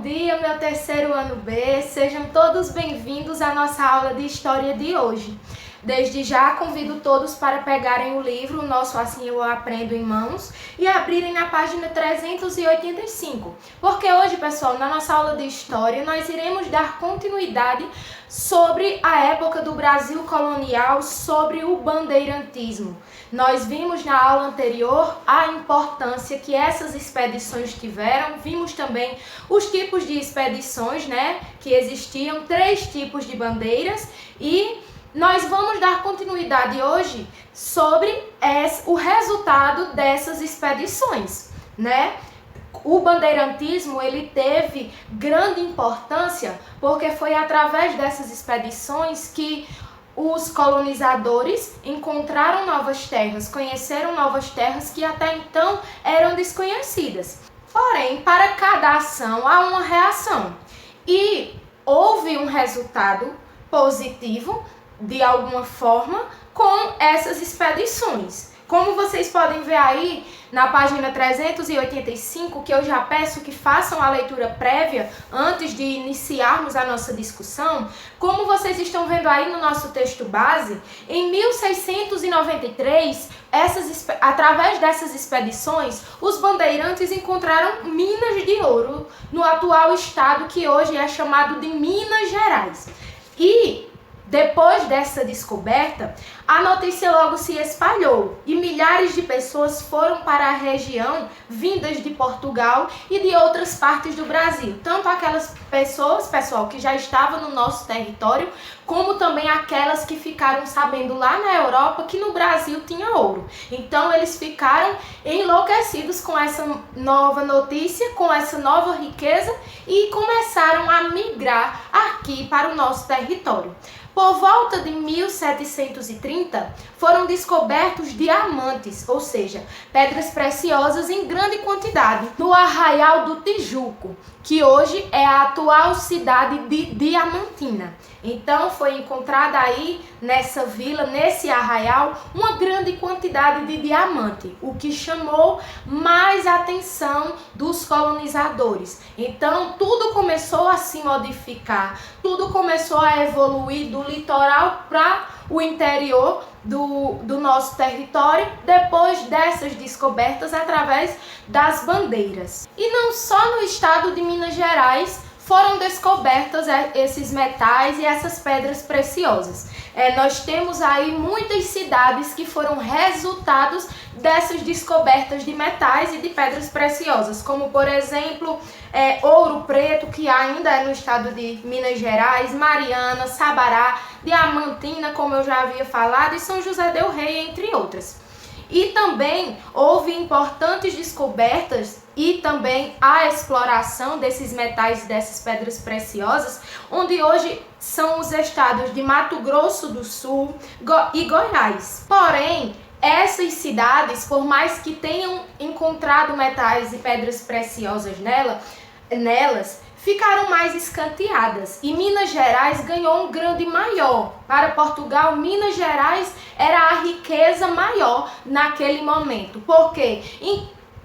dia, meu terceiro ano B. Sejam todos bem-vindos à nossa aula de História de hoje. Desde já convido todos para pegarem o livro, o nosso Assim Eu Aprendo em mãos, e abrirem na página 385. Porque hoje, pessoal, na nossa aula de História, nós iremos dar continuidade sobre a época do Brasil colonial, sobre o bandeirantismo. Nós vimos na aula anterior a importância que essas expedições tiveram, vimos também os tipos de expedições, que existiam, 3 tipos de bandeiras, e nós vamos dar continuidade hoje sobre o resultado dessas expedições, O bandeirantismo, ele teve grande importância porque foi através dessas expedições que os colonizadores encontraram novas terras, conheceram novas terras que até então eram desconhecidas. Porém, para cada ação há uma reação e houve um resultado positivo de alguma forma com essas expedições. Como vocês podem ver aí na página 385, que eu já peço que façam a leitura prévia antes de iniciarmos a nossa discussão, como vocês estão vendo aí no nosso texto base, em 1693, através dessas expedições, os bandeirantes encontraram minas de ouro no atual estado que hoje é chamado de Minas Gerais. E depois dessa descoberta, a notícia logo se espalhou e milhares de pessoas foram para a região vindas de Portugal e de outras partes do Brasil. Tanto aquelas pessoas, pessoal, que já estavam no nosso território, como também aquelas que ficaram sabendo lá na Europa que no Brasil tinha ouro. Então eles ficaram enlouquecidos com essa nova notícia, com essa nova riqueza e começaram a migrar aqui para o nosso território. Por volta de 1730, foram descobertos diamantes, ou seja, pedras preciosas em grande quantidade, no Arraial do Tijuco, que hoje é a atual cidade de Diamantina. Então foi encontrada aí nessa vila, nesse arraial, uma grande quantidade de diamante, o que chamou mais a atenção dos colonizadores. Então tudo começou a se modificar, tudo começou a evoluir do litoral para o interior do nosso território, depois dessas descobertas através das bandeiras. E não só no estado de Minas Gerais foram descobertas esses metais e essas pedras preciosas. Nós temos aí muitas cidades que foram resultados dessas descobertas de metais e de pedras preciosas, como por exemplo Ouro Preto, que ainda é no estado de Minas Gerais, Mariana, Sabará, Diamantina, como eu já havia falado, e São José del Rei, entre outras. E também houve importantes descobertas e também a exploração desses metais e dessas pedras preciosas, onde hoje são os estados de Mato Grosso do Sul e Goiás. Porém, essas cidades, por mais que tenham encontrado metais e pedras preciosas nelas, ficaram mais escanteadas e Minas Gerais ganhou um grande maior. Para Portugal, Minas Gerais era a riqueza maior naquele momento, porque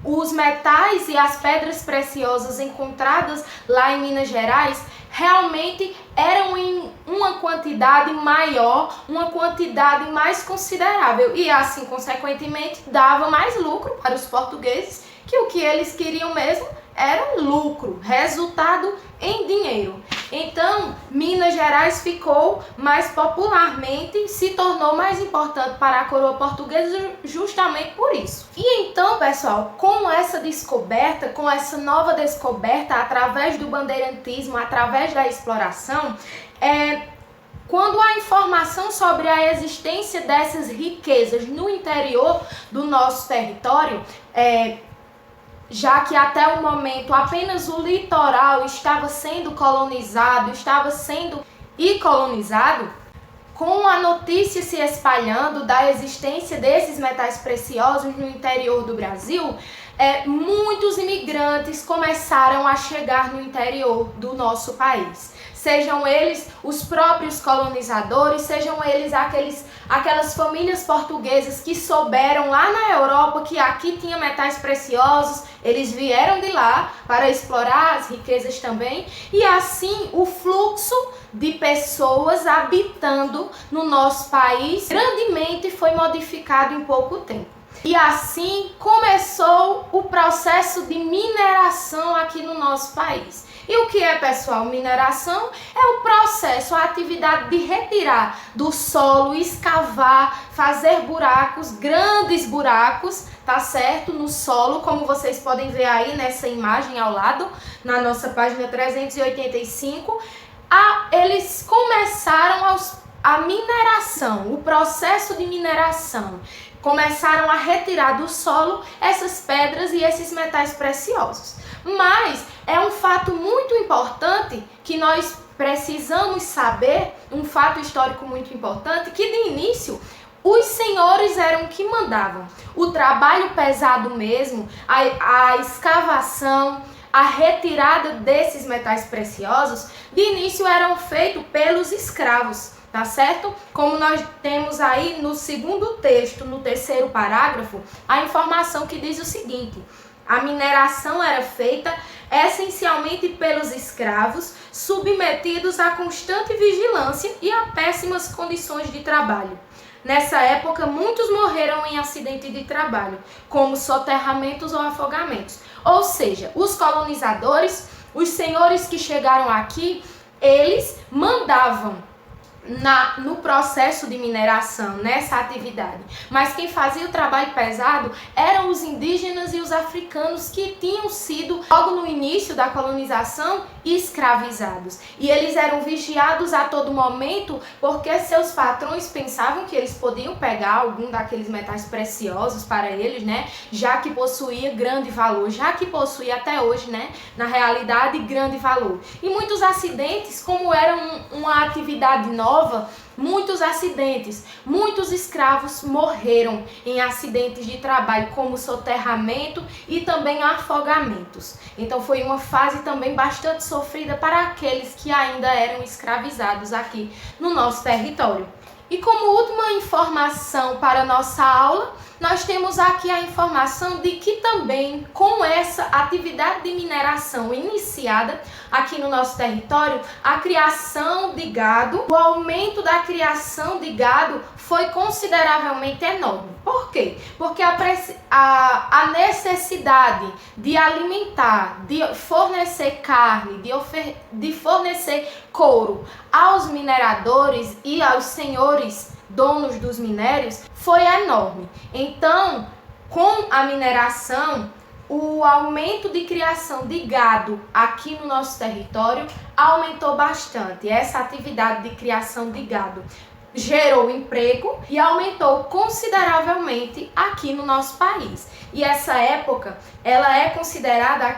os metais e as pedras preciosas encontradas lá em Minas Gerais realmente eram em uma quantidade maior, uma quantidade mais considerável e assim, consequentemente, dava mais lucro para os portugueses, que o que eles queriam mesmo era lucro, resultado em dinheiro. Então, Minas Gerais ficou mais popularmente, se tornou mais importante para a coroa portuguesa justamente por isso. E então, pessoal, com essa descoberta, com essa nova descoberta através do bandeirantismo, através da exploração, quando a informação sobre a existência dessas riquezas no interior do nosso território, já que até o momento apenas o litoral estava sendo colonizado, estava sendo colonizado, com a notícia se espalhando da existência desses metais preciosos no interior do Brasil, muitos imigrantes começaram a chegar no interior do nosso país. Sejam eles os próprios colonizadores, sejam eles aquelas famílias portuguesas que souberam lá na Europa que aqui tinha metais preciosos, eles vieram de lá para explorar as riquezas também, e assim o fluxo de pessoas habitando no nosso país grandemente foi modificado em pouco tempo. E assim começou o processo de mineração aqui no nosso país. E o que é, pessoal? Mineração é o processo, a atividade de retirar do solo, escavar, fazer buracos, grandes buracos, tá certo? No solo, como vocês podem ver aí nessa imagem ao lado, na nossa página 385. Eles começaram a mineração, o processo de mineração. Começaram a retirar do solo essas pedras e esses metais preciosos. Mas é um fato muito importante que nós precisamos saber, um fato histórico muito importante, que de início os senhores eram que mandavam. O trabalho pesado mesmo, a escavação, a retirada desses metais preciosos, de início eram feitos pelos escravos. Tá certo? Como nós temos aí no segundo texto, no terceiro parágrafo, a informação que diz o seguinte: a mineração era feita essencialmente pelos escravos, submetidos a constante vigilância e a péssimas condições de trabalho. Nessa época, muitos morreram em acidente de trabalho, como soterramentos ou afogamentos. Ou seja, os colonizadores, os senhores que chegaram aqui, eles mandavam no processo de mineração, nessa atividade. Mas quem fazia o trabalho pesado eram os indígenas e os africanos que tinham sido, logo no início da colonização, escravizados. E eles eram vigiados a todo momento porque seus patrões pensavam que eles podiam pegar algum daqueles metais preciosos para eles, né? Já que possuía grande valor, já que possui até hoje, né? Na realidade, grande valor. E muitos acidentes, como era uma atividade nova, muitos acidentes, muitos escravos morreram em acidentes de trabalho, como soterramento e também afogamentos. Então foi uma fase também bastante sofrida para aqueles que ainda eram escravizados aqui no nosso território. E como última informação para a nossa aula, nós temos aqui a informação de que também com essa atividade de mineração iniciada aqui no nosso território, a criação de gado, o aumento da criação de gado foi consideravelmente enorme. Por quê? Porque a necessidade de alimentar, de fornecer carne, de fornecer couro aos mineradores e aos senhores donos dos minérios foi enorme. Então, com a mineração, o aumento de criação de gado aqui no nosso território aumentou bastante. Essa atividade de criação de gado gerou emprego e aumentou consideravelmente aqui no nosso país. E essa época, ela é considerada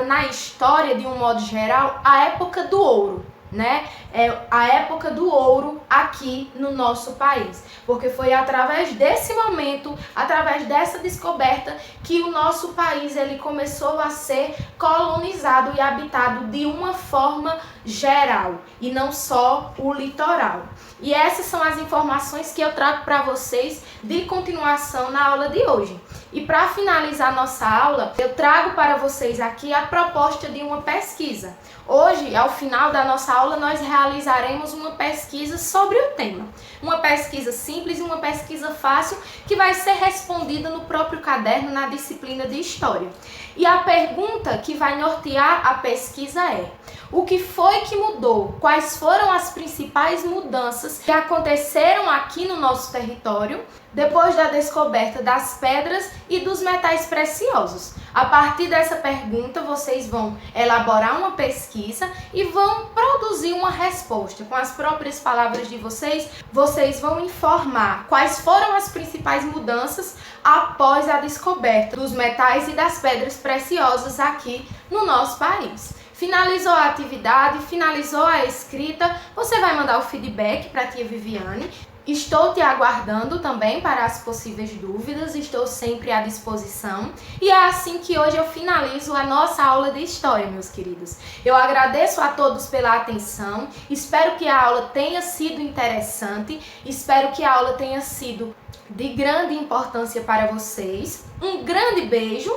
na história, de um modo geral, a época do ouro, né? É a época do ouro aqui no nosso país, porque foi através desse momento, através dessa descoberta, que o nosso país ele começou a ser colonizado e habitado de uma forma geral e não só o litoral. E essas são as informações que eu trago para vocês de continuação na aula de hoje. E para finalizar nossa aula, eu trago para vocês aqui a proposta de uma pesquisa. Hoje, ao final da nossa aula, nós realizaremos uma pesquisa sobre o tema. Uma pesquisa simples e uma pesquisa fácil que vai ser respondida no próprio caderno na disciplina de História. E a pergunta que vai nortear a pesquisa é: o que foi que mudou? Quais foram as principais mudanças que aconteceram aqui no nosso território depois da descoberta das pedras e dos metais preciosos? A partir dessa pergunta, vocês vão elaborar uma pesquisa e vão produzir uma resposta. Com as próprias palavras de vocês vão informar quais foram as principais mudanças após a descoberta dos metais e das pedras preciosas aqui no nosso país. Finalizou a atividade, finalizou a escrita, você vai mandar o feedback para a tia Viviane Estou te aguardando também para as possíveis dúvidas, estou sempre à disposição. E é assim que hoje eu finalizo a nossa aula de história, meus queridos. Eu agradeço a todos pela atenção, espero que a aula tenha sido interessante, espero que a aula tenha sido de grande importância para vocês. Um grande beijo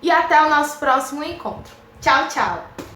e até o nosso próximo encontro. Tchau, tchau!